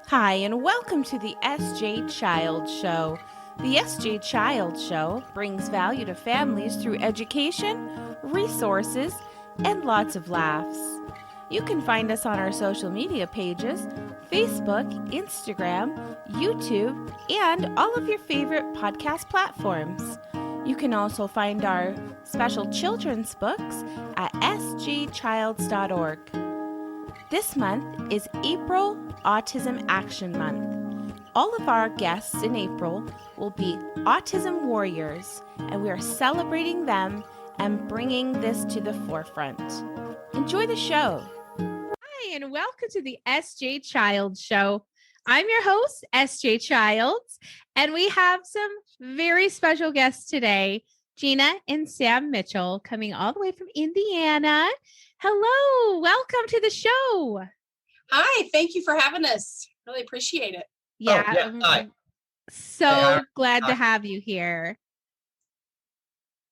Hi, and welcome to the SJ Child Show. The SJ Child Show brings value to families through education, resources, and lots of laughs. You can find us on our social media pages Facebook, Instagram, YouTube, and all of your favorite podcast platforms. You can also find our special children's books at sjchilds.org. This month is April Autism Action Month. All of our guests in April will be autism warriors, and we are celebrating them and bringing this to the forefront. Enjoy the show. Hi, and welcome to the SJ Child Show. I'm your host, SJ Childs, and we have some very special guests today, Gina and Sam Mitchell, coming all the way from Indiana. Hello, welcome to the show. Hi, thank you for having us. Really appreciate it. Yeah, Hi. So glad to have you here.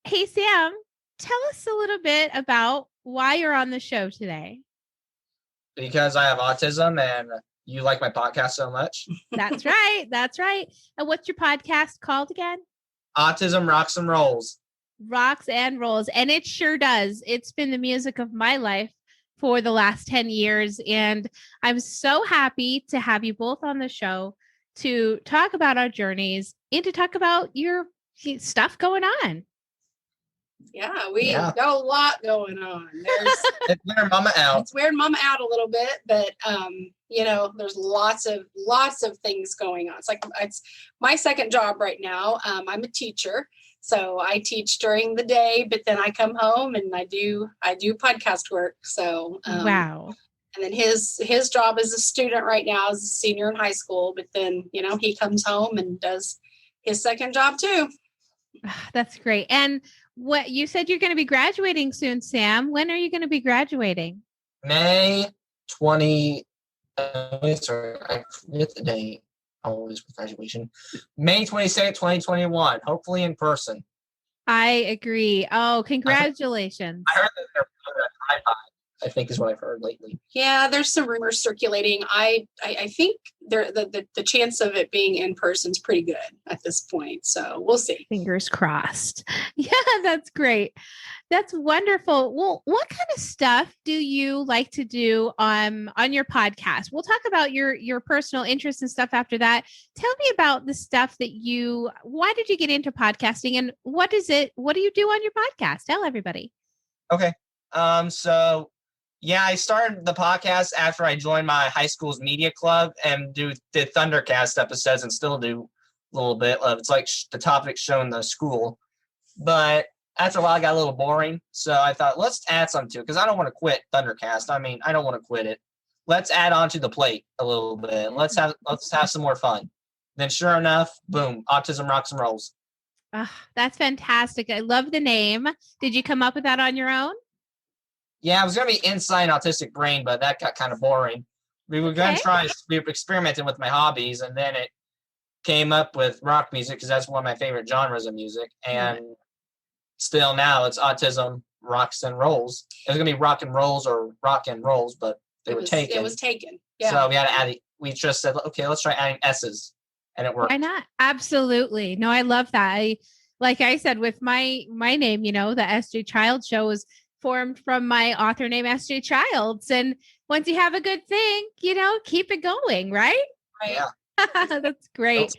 Hey, Sam, tell us a little bit about why you're on the show today. Because I have autism and you like my podcast so much. That's right. That's right. And what's your podcast called again? Autism Rocks and Rolls. Rocks and Rolls. And it sure does. It's been the music of my life for the last 10 years. And I'm so happy to have you both on the show to talk about our journeys and to talk about your stuff going on. Yeah, we got a lot going on. It's wearing Mama out. It's wearing Mama out a little bit, but there's lots of things going on. It's my second job right now. I'm a teacher. So I teach during the day, but then I come home and I do podcast work. So wow. And then his job as a student right now is a senior in high school, but then he comes home and does his second job too. That's great. And what you said you're going to be graduating soon, Sam. When are you going to be graduating? May 20. Sorry, I forget the date. Always with graduation. May 22nd, 2021. Hopefully in person. I agree. Oh, congratulations. I heard that they're putting a tripod, I think is what I've heard lately. Yeah, there's some rumors circulating. I think the chance of it being in person is pretty good at this point. So we'll see. Fingers crossed. Yeah, that's great. That's wonderful. Well, what kind of stuff do you like to do on your podcast? We'll talk about your personal interests and stuff after that. Tell me about the stuff why did you get into podcasting and what do you do on your podcast? Tell everybody. Okay. So I started the podcast after I joined my high school's media club and did Thundercast episodes and still do a little bit of it's like the topic shown in the school. But after a while, it got a little boring. So I thought, let's add something to it because I don't want to quit Thundercast. I mean, I don't want to quit it. Let's add on to the plate a little bit. Let's have some more fun. Then sure enough, boom, Autism Rocks and Rolls. That's fantastic. I love the name. Did you come up with that on your own? Yeah, it was going to be Inside Autistic Brain, but that got kind of boring. We were going to we were experimenting with my hobbies, and then it came up with rock music because that's one of my favorite genres of music. And still now it's Autism Rocks and Rolls. It was going to be Rock and Rolls or Rock and Rolls, but it was taken. It was taken. Yeah. So we had to add it. We just said, okay, let's try adding S's, and it worked. Why not? Absolutely. No, I love that. Like I said, with my name, the SJ Child Show is formed from my author name, SJ Childs. And once you have a good thing, keep it going, right? Right. Yeah. That's great.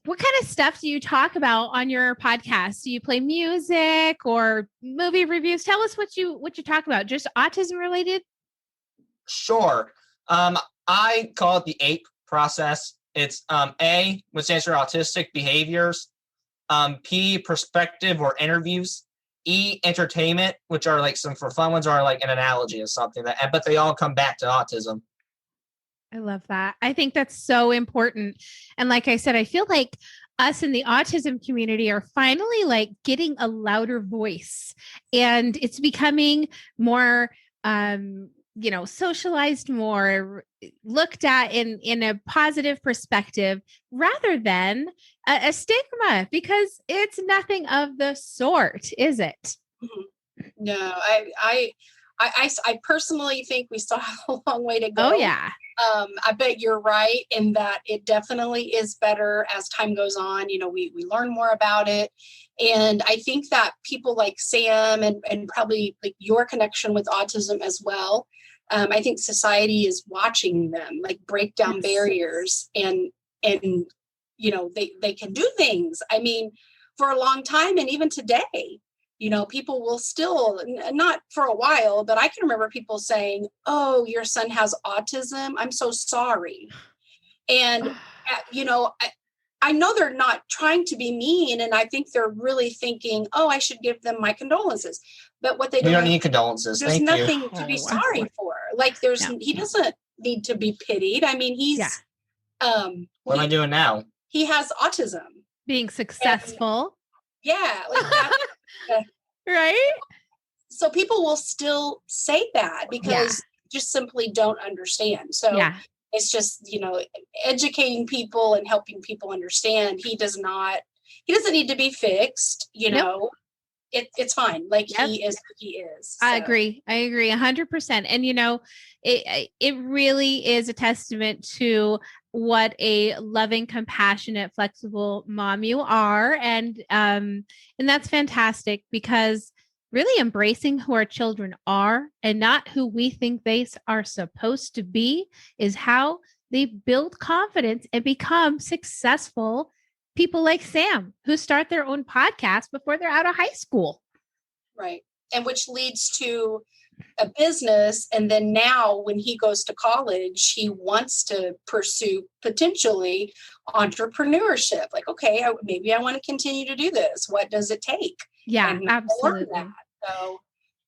What kind of stuff do you talk about on your podcast? Do you play music or movie reviews? Tell us what you talk about. Just autism related? Sure. I call it the APE process. It's A, which stands for autistic behaviors. P, perspective or interviews. E, entertainment, which are like some for fun ones, are like an analogy of something but they all come back to autism. I love that. I think that's so important. And like I said, I feel like us in the autism community are finally like getting a louder voice, and it's becoming more, socialized, more looked at in a positive perspective rather than a stigma, because it's nothing of the sort, is it? No, I personally think we still have a long way to go. Oh, yeah. I bet you're right in that it definitely is better as time goes on. We learn more about it. And I think that people like Sam and probably like your connection with autism as well. I think society is watching them like break down barriers and they can do things. I mean, for a long time and even today, people will still, not for a while, but I can remember people saying, "Oh, your son has autism. I'm so sorry." And, I know they're not trying to be mean. And I think they're really thinking, "Oh, I should give them my condolences." But what they We don't need condolences. there's Thank nothing you. to be sorry for. Like he doesn't need to be pitied. I mean, What am I doing now? he has autism. Being successful. Yeah. Like that. Right? So people will still say that because just simply don't understand. So it's just, educating people and helping people understand he doesn't need to be fixed, Nope. It's fine. Like he is who he is. So. I agree 100%. And it really is a testament to what a loving, compassionate, flexible mom you are. And that's fantastic because really embracing who our children are and not who we think they are supposed to be is how they build confidence and become successful people like Sam, who start their own podcast before they're out of high school. Right. And which leads to a business. And then now when he goes to college, he wants to pursue potentially entrepreneurship. Like, okay, maybe I want to continue to do this. What does it take? Yeah, absolutely. So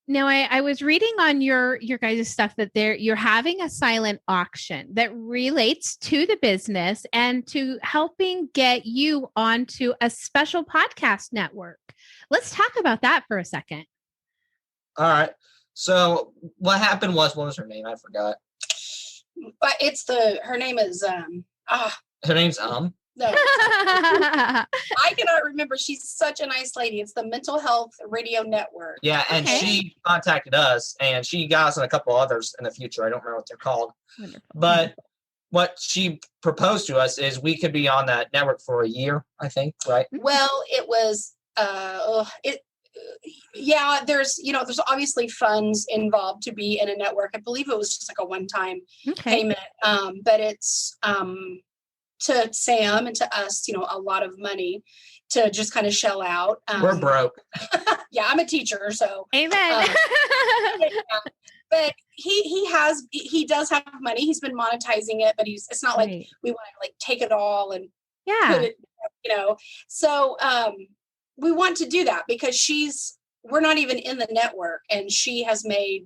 now I was reading on your guys' stuff that you're having a silent auction that relates to the business and to helping get you onto a special podcast network. Let's talk about that for a second. All right. So what happened what was her name? I forgot. But her name is Her name's No. I cannot remember. She's such a nice lady. It's the Mental Health Radio Network. Yeah, and she contacted us, and she got us and a couple others in the future. I don't remember what they're called. Wonderful. But what she proposed to us is we could be on that network for a year, I think, right? Well, it was there's obviously funds involved to be in a network. I believe it was just like a one-time payment. But it's to Sam and to us, a lot of money to just kind of shell out. We're broke. Yeah, I'm a teacher, so amen. But he does have money. He's been monetizing it, but it's not like we want to like take it all and put it, So we want to do that because we're not even in the network, and she has made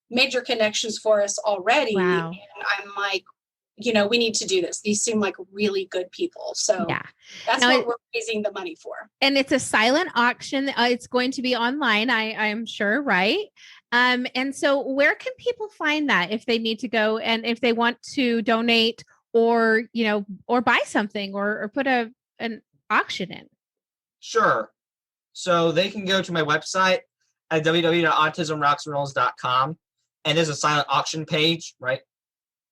major connections for us already. Wow. And I'm like, we need to do this. These seem like really good people. So that's what we're raising the money for. And it's a silent auction. It's going to be online, I'm sure, right? And so where can people find that if they need to go and if they want to donate or buy something or put an auction in? Sure. So they can go to my website at www.autismrocksandrolls.com, and there's a silent auction page, right?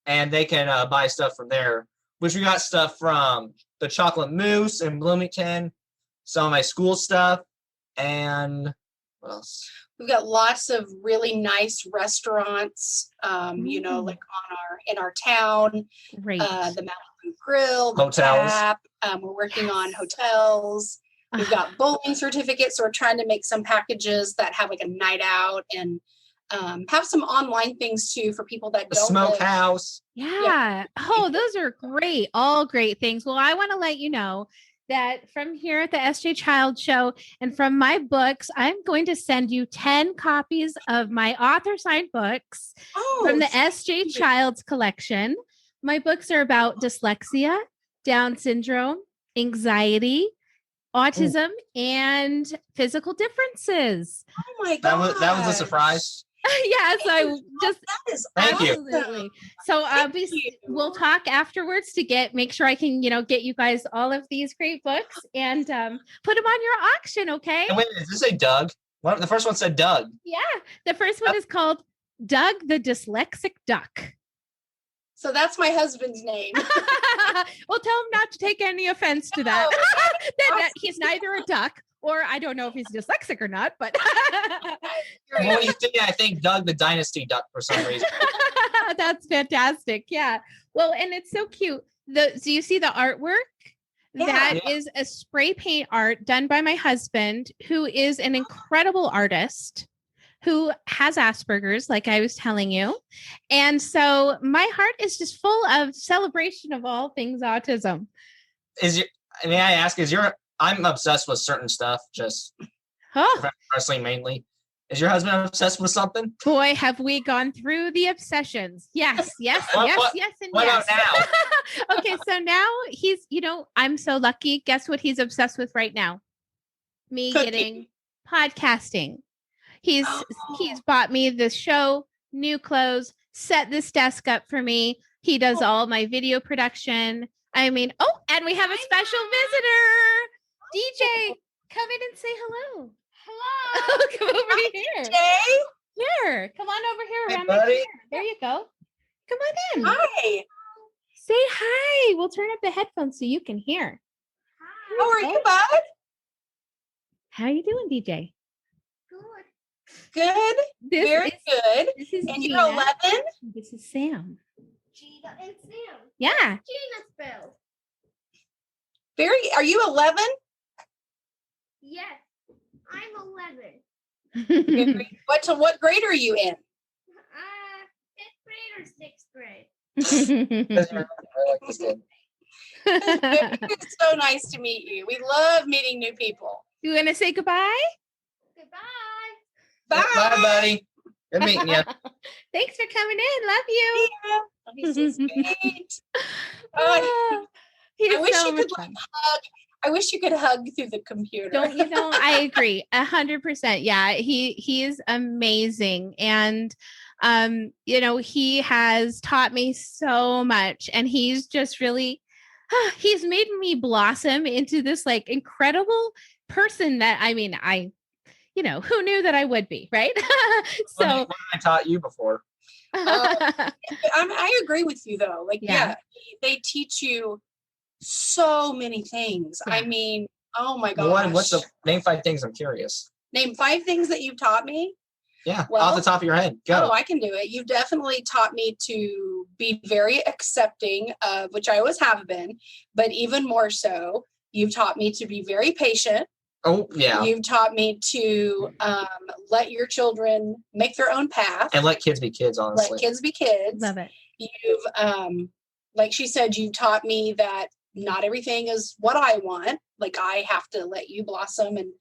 And they can buy stuff from there, which we got stuff from the Chocolate Mousse in Bloomington, some of my school stuff, and what else? We've got lots of really nice restaurants, like in our town. Great. The Malibu Grill, the hotels. Tap. We're working on hotels. We've got bowling certificates. So we're trying to make some packages that have like a night out and have some online things too for people that don't smokehouse. Yeah. Oh, those are great. All great things. Well, I want to let you know that from here at the SJ Child Show and from my books, I'm going to send you 10 copies of my author signed books from the SJ Child's collection. My books are about dyslexia, Down syndrome, anxiety, autism, and physical differences. Oh my God. That was a surprise. Yes, I just thank absolutely. you. So we'll talk afterwards to make sure I can get you guys all of these great books and put them on your auction. Okay. And wait, does this say Doug? Well, the first one said Doug. Yeah. The first one is called Doug the Dyslexic Duck. So that's my husband's name. Well, tell him not to take any offense to that. That he's neither a duck, or I don't know if he's dyslexic or not, but When you see, I think Doug the Dynasty Duck for some reason. that's fantastic. Yeah. Well, and it's so cute. So you see the artwork? That is a spray paint art done by my husband, who is an incredible artist who has Asperger's, like I was telling you. And so my heart is just full of celebration of all things autism. May I ask, I'm obsessed with certain stuff, just wrestling mainly. Is your husband obsessed with something? Boy, have we gone through the obsessions. Yes, and what yes. About now? Okay, so now he's, I'm so lucky. Guess what he's obsessed with right now? Me getting podcasting. He's bought me this show, new clothes, set this desk up for me. He does all my video production. I mean, and we have a special visitor. DJ, come in and say hello. Hello. Come over here. Jay? Here. Come on over here. Hey, Around buddy. my chair. There you go. Come on in. Hi. Say hi. We'll turn up the headphones so you can hear. Hi. How are you, bud? How are you doing, DJ? Good. Very good. This is And Gina. you're 11? This is Sam. Gina and Sam. Yeah. Gina's spelled. Are you 11? Yes. I'm 11. What grade are you in? 5th grade or 6th grade? I like this kid. It's so nice to meet you. We love meeting new people. You want to say goodbye? Goodbye. Bye. Bye, buddy. Good meeting you. Thanks for coming in. Love you. Yeah. He's so sweet. He's I wish so you could much fun. hug. I wish you could hug through the computer. Don't you know? I agree 100%. Yeah, he is amazing, and he has taught me so much, and he's just really he's made me blossom into this like incredible person that I who knew that I would be, right? So I taught you before. I agree with you though. Like, they teach you so many things. Yeah. I mean, oh my gosh. What's the name 5 things? I'm curious. Name 5 things that you've taught me. Yeah, Well, off the top of your head. Go. Oh, I can do it. You've definitely taught me to be very accepting of, which I always have been, but even more so, you've taught me to be very patient. Oh, yeah. You've taught me to let your children make their own path. And let kids be kids, honestly. Let kids be kids. love it. You've, like she said, you taught me that not everything is what I want. Like, I have to let you blossom and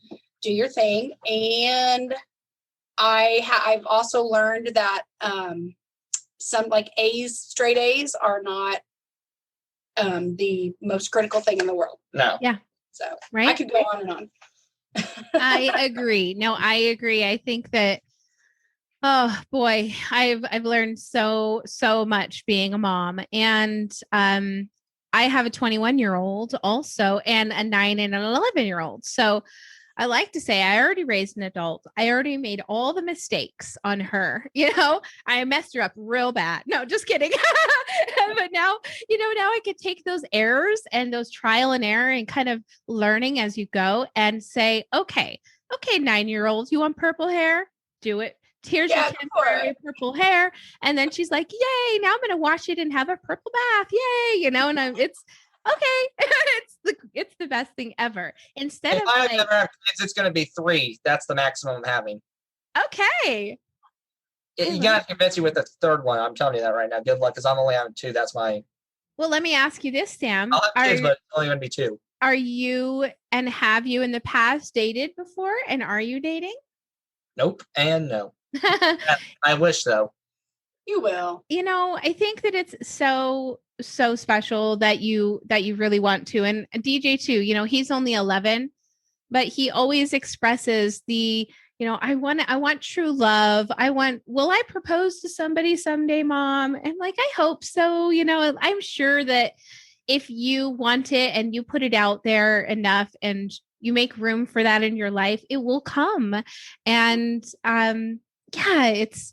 do your thing. And I've also learned that some like straight A's are not the most critical thing in the world. No. Yeah. So Right. I could go on and on. I agree. No, I agree. I think that, oh boy, I've learned so much being a mom, and I have a 21-year-old also, and a 9 and an 11-year-old. So I like to say I already raised an adult. I already made all the mistakes on her. I messed her up real bad. No, just kidding. But now, now I could take those errors and those trial and error and kind of learning as you go and say, okay, 9-year-old, you want purple hair? Do it. Here's your temporary purple hair. And then she's like, yay, now I'm going to wash it and have a purple bath. Yay. And it's okay. It's the best thing ever. Instead if of I never have kids, it's going to be 3. That's the maximum I'm having. Okay. You got to convince you with the 3rd one. I'm telling you that right now. Good luck, because I'm only on 2. That's my. Well, let me ask you this, Sam. I'll have kids, but it's only going to be 2. Are you, and have you in the past dated before? And are you dating? Nope and no. I wish though. You will. I think that it's so special that you really want to. And DJ too, he's only 11, but he always expresses the, I want true love. Will I propose to somebody someday, Mom? And like, I hope so. I'm sure that if you want it and you put it out there enough and, you make room for that in your life, it will come. And yeah, it's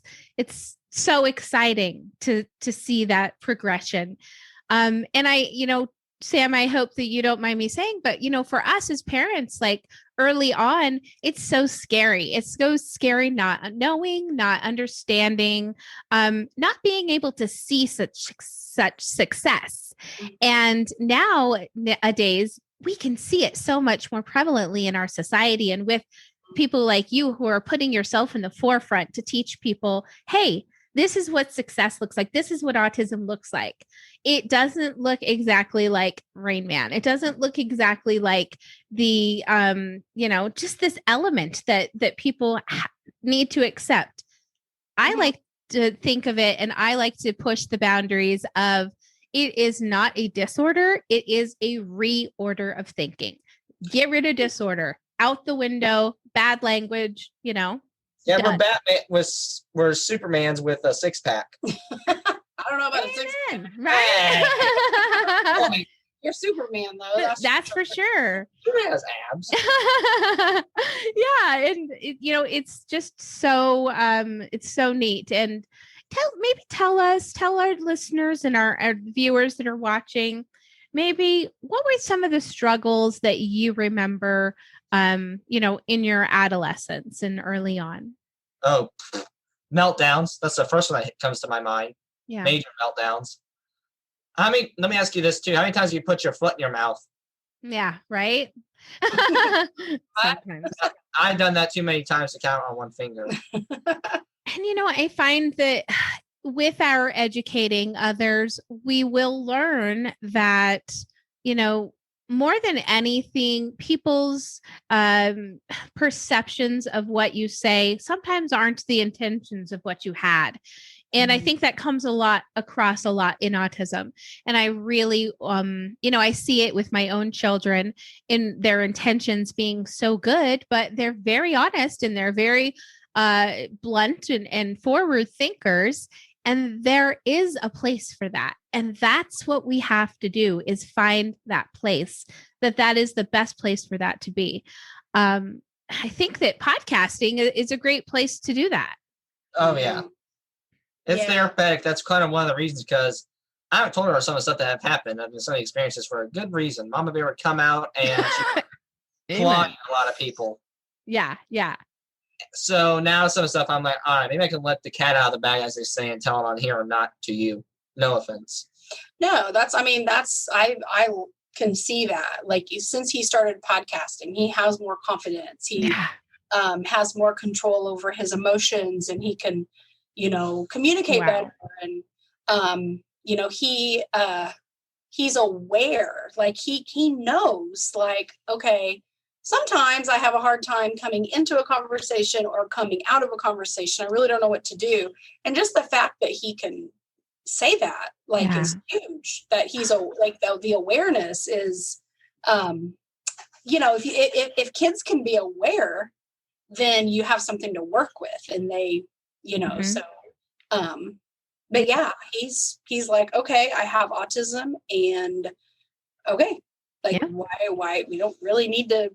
so exciting to see that progression. And I, Sam, I hope that you don't mind me saying, but for us as parents, like early on, it's so scary. It's so scary not knowing, not understanding, not being able to see such success. And nowadays, we can see it so much more prevalently in our society, and with people like you who are putting yourself in the forefront to teach people, hey, this is what success looks like. This is what autism looks like. It doesn't look exactly like Rain Man. It doesn't look exactly like the, just this element that people need to accept. I like to think of it, and I like to push the boundaries of, it is not a disorder. It is a reorder of thinking. Get rid of disorder, out the window, bad language, Yeah, done. we're Batman. We're Supermans with a 6-pack. I don't know about a six. Amen, right? You're Superman though. That's for sure. Superman has abs. Yeah, and it's just so it's so neat. And tell our listeners and our viewers that are watching, maybe what were some of the struggles that you remember in your adolescence and early on? Oh, meltdowns. That's the first one that comes to my mind. Yeah. Major meltdowns. Let me ask you this too. How many times have you put your foot in your mouth? Yeah, right? Sometimes. I've done that too many times to count on one finger. And I find that with our educating others, we will learn that, more than anything, people's perceptions of what you say sometimes aren't the intentions of what you had. And I think that comes across a lot in autism. And I really, I see it with my own children in their intentions being so good, but they're very honest and they're very blunt and forward thinkers. And there is a place for that. And that's what we have to do, is find that place, that is the best place for that to be. I think that podcasting is a great place to do that. Oh, yeah. It's therapeutic. That's kind of one of the reasons, because I haven't told her some of the stuff that have happened. I've been some of the experiences for a good reason. Mama Bear would come out and she plot a lot of people. Yeah, yeah. So now some of the stuff I'm like, all right, maybe I can let the cat out of the bag, as they say, and tell it on here and not to you. No offense. No, I can see that. Like, since he started podcasting, he has more confidence. He has more control over his emotions, and he can, communicate better. And, he's aware, like he knows, like, okay, sometimes I have a hard time coming into a conversation or coming out of a conversation. I really don't know what to do. And just the fact that he can say that, like, is huge. That he's the awareness is, if kids can be aware, then you have something to work with, and they, so, but yeah, he's like, okay, I have autism, and okay, like, why we don't really need to,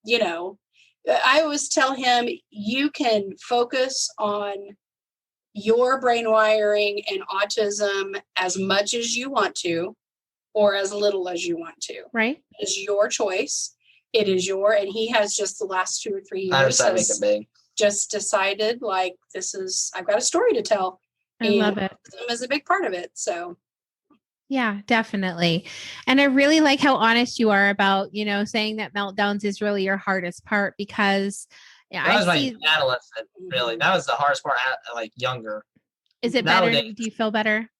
I always tell him, you can focus on your brain wiring and autism as much as you want to, or as little as you want to. Right. It's your choice. It is and he has just the last 2 or 3 years. I decided to make it big. Just decided, like, I've got a story to tell. I love it. Autism is a big part of it. So. Yeah, definitely. And I really like how honest you are about, saying that meltdowns is really your hardest part, because that was my adolescent, really. That was the hardest part, like, younger. Is it Nowadays, better? Do you feel better?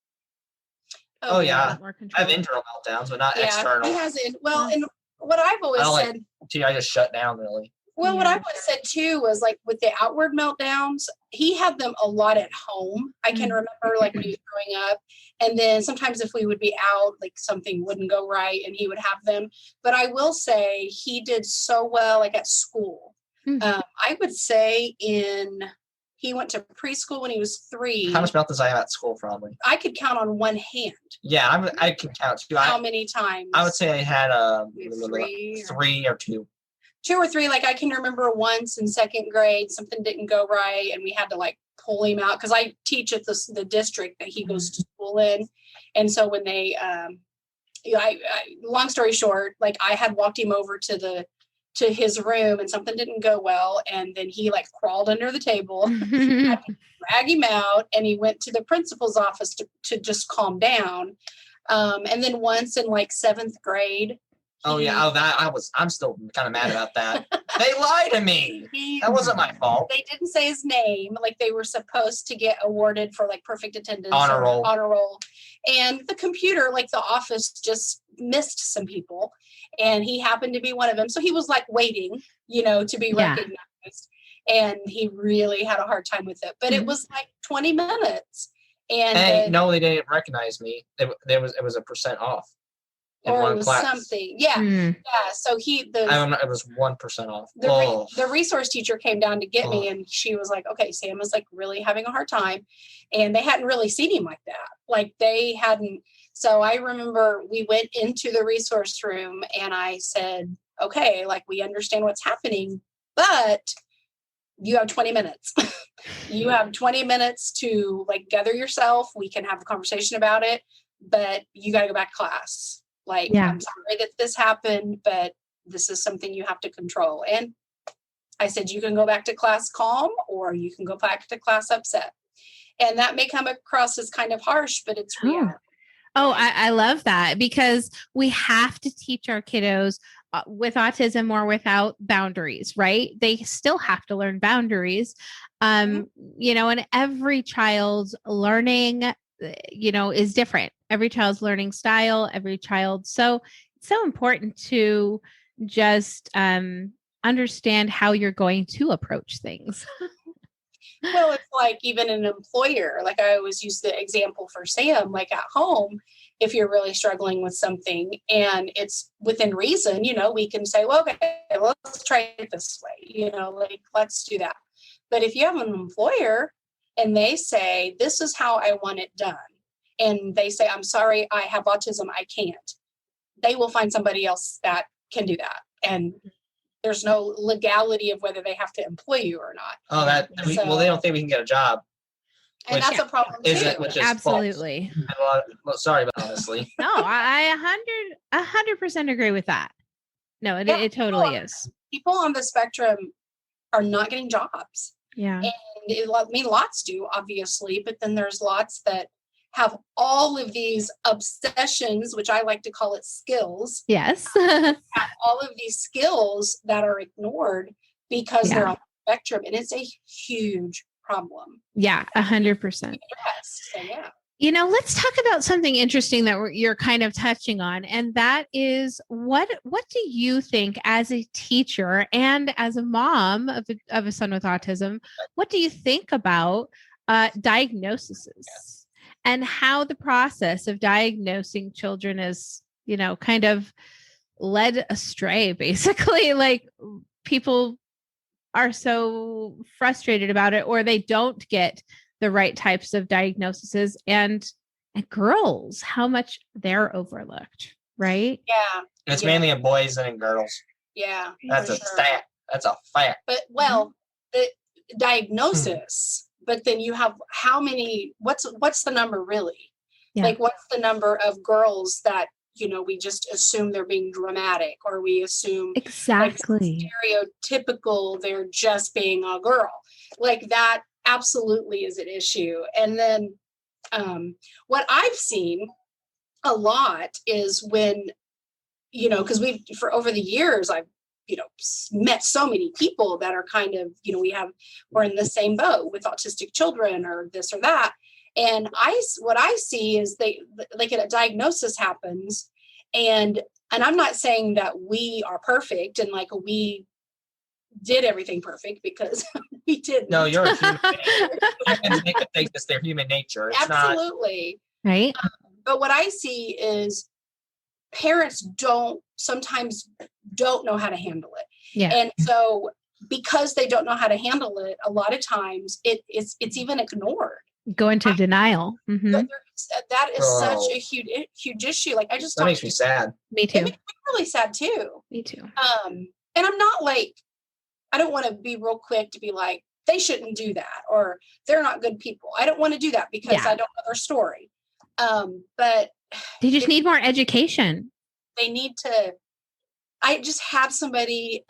Oh, yeah. More I have control. internal meltdowns, but not external. He has it. Well, and what I've always said. I just shut down, really. Well, what I've always said too was, like, with the outward meltdowns, he had them a lot at home. I can remember, like, when he was growing up, and then sometimes if we would be out, like, something wouldn't go right, and he would have them. But I will say he did so well, like, at school. I would say he went to preschool when he was 3. How much meltdowns I have at school, probably? I could count on one hand. Yeah, I can count too. How many times? I would say I had 3 or 2. 2 or 3, like I can remember once in second grade, something didn't go right and we had to like pull him out because I teach at the district that he goes to school in. And so when they, long story short, like I had walked him over to his room and something didn't go well. And then he like crawled under the table, had to drag him out, and he went to the principal's office to just calm down. And then once in like 7th grade. Oh yeah. Oh, I'm still kind of mad about that. They lied to me. That wasn't my fault. They didn't say his name. Like they were supposed to get awarded for like perfect attendance. Honor roll. And the computer, like the office, just missed some people. And he happened to be one of them. So he was like waiting, to be recognized. And he really had a hard time with it. But it was like 20 minutes. And no, they didn't recognize me. It was a % off. In or one it was class. something. Yeah. Yeah. So I don't know, it was 1% off. The resource teacher came down to get me, and she was like, okay, Sam is like really having a hard time. And they hadn't really seen him like that. Like they hadn't. So I remember we went into the resource room and I said, okay, like we understand what's happening, but you have 20 minutes. You have 20 minutes to like gather yourself. We can have a conversation about it, but you got to go back to class. Like, I'm sorry that this happened, but this is something you have to control. And I said, you can go back to class calm, or you can go back to class upset. And that may come across as kind of harsh, but it's reality. Oh, I love that, because we have to teach our kiddos with autism or without boundaries, right? They still have to learn boundaries, and every child's learning is different. Every child's learning style, so it's so important to just understand how you're going to approach things. Well, it's like even an employer, like I always use the example for Sam, like at home, if you're really struggling with something and it's within reason, we can say, well, okay, let's try it this way, like let's do that. But if you have an employer and they say, this is how I want it done, and they say, I'm sorry, I have autism, I can't, they will find somebody else that can do that. And there's no legality of whether they have to employ you or not. Oh, they don't think we can get a job. And that's a problem too. Which is absolutely. Sorry, but honestly. No, I 100% agree with that. No, it totally is. People on the spectrum are not getting jobs. Yeah. And lots do, obviously, but then there's lots that have all of these obsessions, which I like to call it skills. Yes. Have all of these skills that are ignored because they're on the spectrum, and it's a huge problem. Yeah, 100%. So yeah. Let's talk about something interesting that you're kind of touching on, and that is what do you think as a teacher and as a mom of a son with autism, what do you think about diagnoses and how the process of diagnosing children is, kind of led astray, basically? Like people are so frustrated about it, or they don't get the right types of diagnoses, and girls, how much they're overlooked, right? Yeah. It's mainly in boys and in girls. Yeah. That's a fact. That's a fact. But the diagnosis, but then you have how many, what's the number really? Yeah. Like what's the number of girls that, we just assume they're being dramatic, or we assume exactly stereotypical, they're just being a girl. Like that absolutely is an issue. And then what I've seen a lot is when, because for over the years, I've, met so many people that are kind of, we're in the same boat with autistic children or this or that. And what I see is they, like a diagnosis happens, and I'm not saying that we are perfect and like we did everything perfect, because we didn't. No, you're a human being. Humans make mistakes. Their human nature. It's absolutely not, right. But what I see is parents sometimes don't know how to handle it. Yeah. And so because they don't know how to handle it, a lot of times it's even ignored. Go into denial. Mm-hmm. That is such a huge issue. Like that makes me sad. Me too. It makes me really sad too. Me too. And I'm not like, I don't want to be real quick to be like, they shouldn't do that, or they're not good people. I don't want to do that because I don't know their story. But they just need more education. They need to, I just had somebody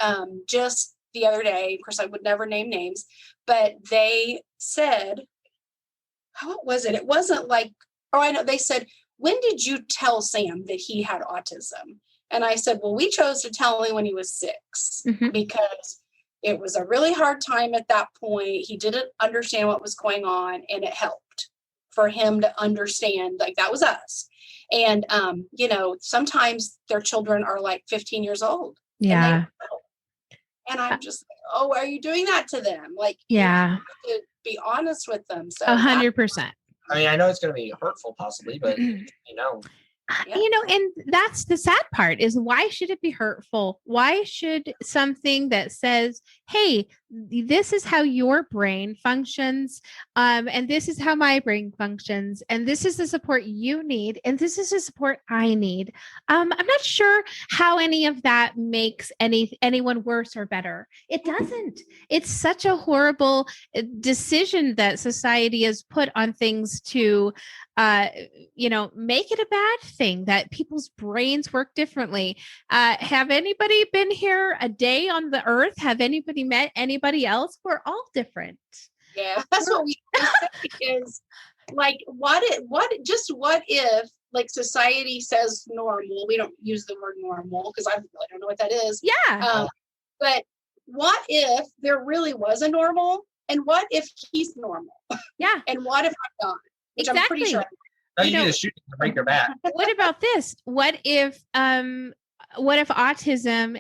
just the other day, of course I would never name names, but they said, what was it? It wasn't like, oh, I know. They said, when did you tell Sam that he had autism? And I said, well, we chose to tell him when he was 6 because it was a really hard time at that point. He didn't understand what was going on, and it helped for him to understand, like, that was us. And, you know, sometimes their children are like 15 years old. Yeah. And I'm just like, oh, why are you doing that to them? Like, yeah, you have to be honest with them. So 100%. I mean, I know it's going to be hurtful possibly, but you know. Yeah. You know, and that's the sad part is, why should it be hurtful? Why should something that says, hey, this is how your brain functions, and this is how my brain functions, and this is the support you need, and this is the support I need. I'm not sure how any of that makes anyone worse or better. It doesn't. It's such a horrible decision that society has put on things to you know, make it a bad thing that people's brains work differently. Have anybody been here a day on the earth? Have anybody met anybody else? We're all different. Yeah, that's what we say is, like, what if like society says normal? We don't use the word normal because I really don't know what that is. Yeah. But what if there really was a normal? And what if he's normal? Yeah. And what if I'm not? Which exactly. I'm pretty sure. No, you need to shoot to break your back. What about this? What if autism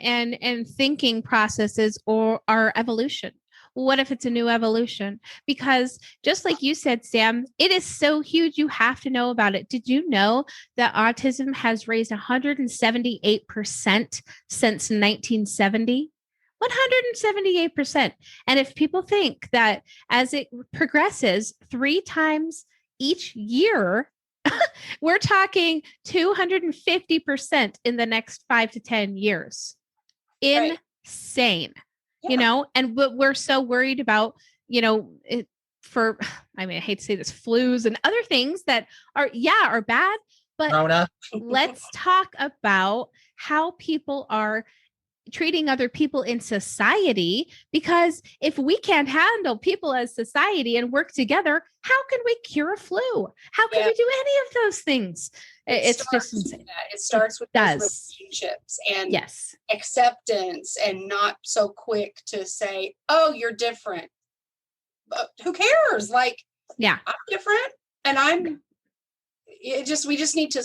and thinking processes are evolution? What if it's a new evolution? Because just like you said, Sam, it is so huge. You have to know about it. Did you know that autism has raised 178% since 1970? 178%. And if people think that as it progresses 3 times each year, we're talking 250% in the next 5 to 10 years. Insane. Right. Yeah. You know, and we're so worried about, you know, I hate to say this, flus and other things that are bad, but let's talk about how people are treating other people in society, because if we can't handle people as society and work together, how can we cure a flu? How can we do any of those things? It's just insane. It starts with those relationships and acceptance, and not so quick to say, oh, you're different. But who cares? Like, I'm different, and we just need to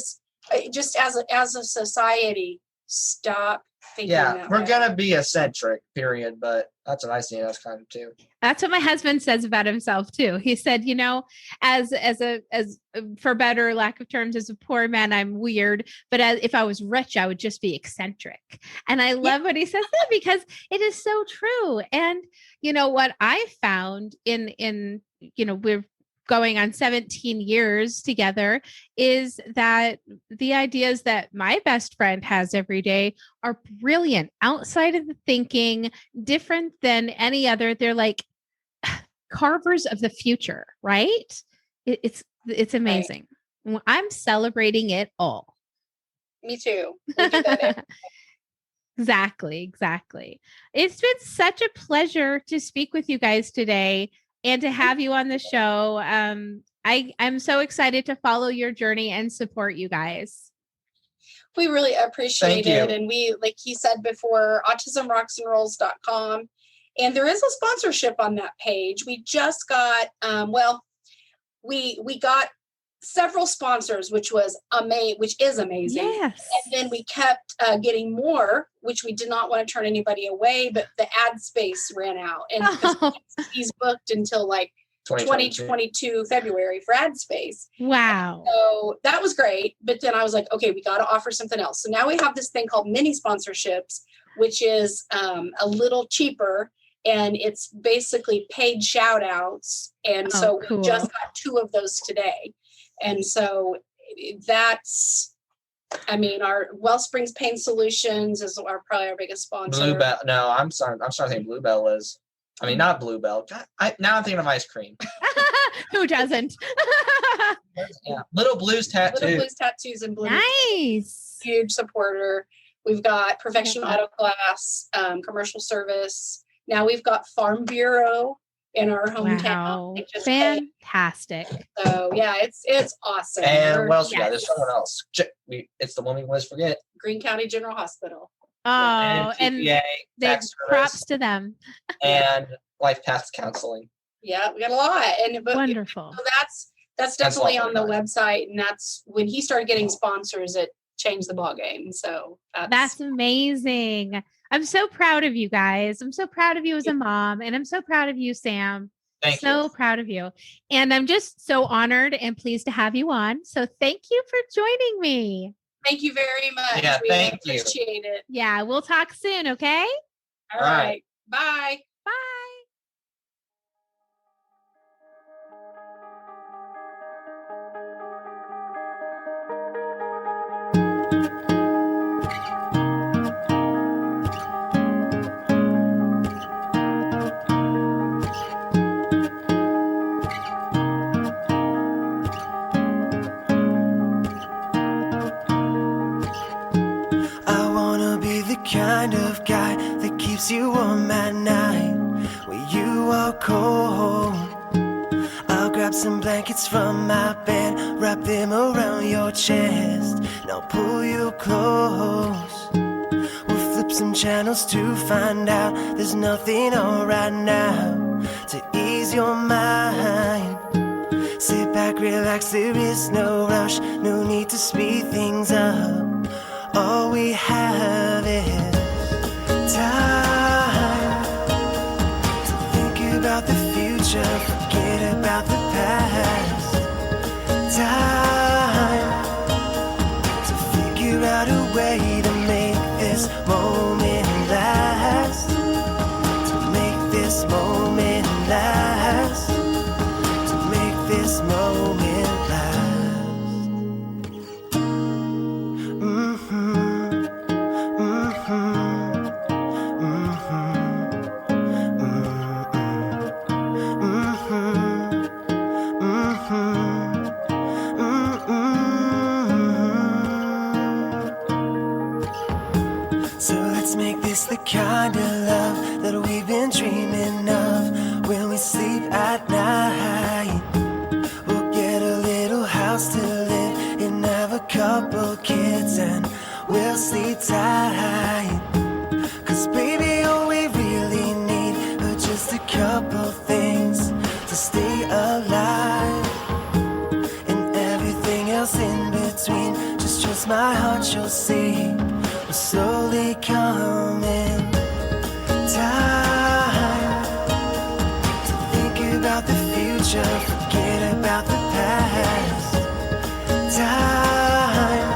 just as a society stop thinking that we're way. gonna be eccentric, period. But that's what I see us kind of too. That's what my husband says about himself too. He said, you know, as for better lack of terms, as a poor man, I'm weird, but if I was rich, I would just be eccentric. And I love what he says that, because it is so true. And you know what I found in you know, we're going on 17 years together, is that the ideas that my best friend has every day are brilliant, outside of the thinking, different than any other. They're like carvers of the future, right? It's amazing. Right. I'm celebrating it all. Me too. We do that. Exactly. It's been such a pleasure to speak with you guys today and to have you on the show. I'm so excited to follow your journey and support you guys. We really appreciate it. And we, like he said before, autismrocksandrolls.com. And there is a sponsorship on that page. We just got, we got several sponsors, which is amazing. Yes. And then we kept getting more, which we did not want to turn anybody away, but the ad space ran out, and he's booked until like 2022 February for ad space. Wow. So that was great. But then I was like, okay, we got to offer something else. So now we have this thing called mini sponsorships, which is a little cheaper, and it's basically paid shout outs. And so we just got 2 of those today. And so that's I mean, our Wellsprings Pain Solutions is probably our biggest sponsor. Bluebell. No, I'm sorry. I'm starting to think Bluebell is. I mean, not Bluebell. Now I'm thinking of ice cream. Who doesn't? Yeah. Little Blues Tattoo. Little Blues Tattoos and Blues. Nice. Huge supporter. We've got Perfection Auto Class, commercial service. Now we've got Farm Bureau in our hometown. Wow. They just Fantastic. So yeah, it's awesome. And what else we got? Yes. There's someone else. It's the one we always forget. Green County General Hospital. Oh, and TPA, they tax props service, to them. and life path counseling. Yeah, we got a lot. But Wonderful. so that's definitely on the awesome. website, and that's when he started getting sponsors, it changed the ball game. So That's amazing. I'm so proud of you guys. I'm so proud of you as a mom, and I'm so proud of you, Sam. Thank so you. proud of you. And I'm just so honored and pleased to have you on. So thank you for joining me. Thank you very much. Yeah, We thank you. appreciate it. Yeah, we'll talk soon, okay? All All right. right. Bye. Bye. I wanna be the kind of guy that keeps you warm at night when you are cold. I'll grab some blankets from my bed, wrap them around your chest, and I'll pull you close. We'll flip some channels to find out there's nothing on right now to ease your mind. Sit back, relax, there is no rush, no need to speed things up. All we have is time to think about the future, forget about the past. Time to figure out a way to make this moment last. To make this moment last. To make this moment last. So let's make this the kind of love that we've been dreaming of when we sleep at night. We'll get a little house to live in, have a couple kids, and we'll sleep tight. 'Cause baby, all we really need are just a couple things to stay alive, and everything else in between. Just trust my heart, you'll see. We're slowly coming. Time to think about the future, forget about the past. Time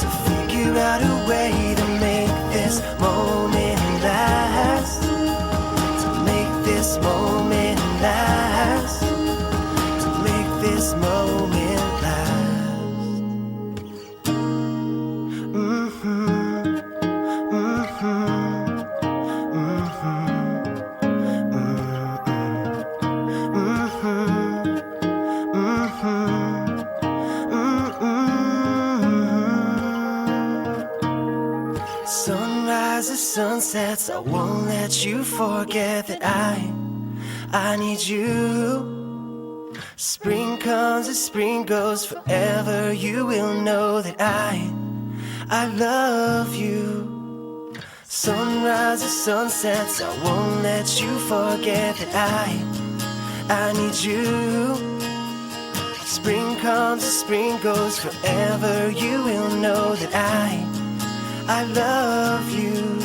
to figure out a way to make this moment last. To make this moment last. To make this moment last. Sunrises, sunsets, I won't let you forget that I need you. Spring comes as spring goes, forever you will know that I love you. Sunrises, sunsets, I won't let you forget that I need you. Spring comes as spring goes, forever you will know that I love you.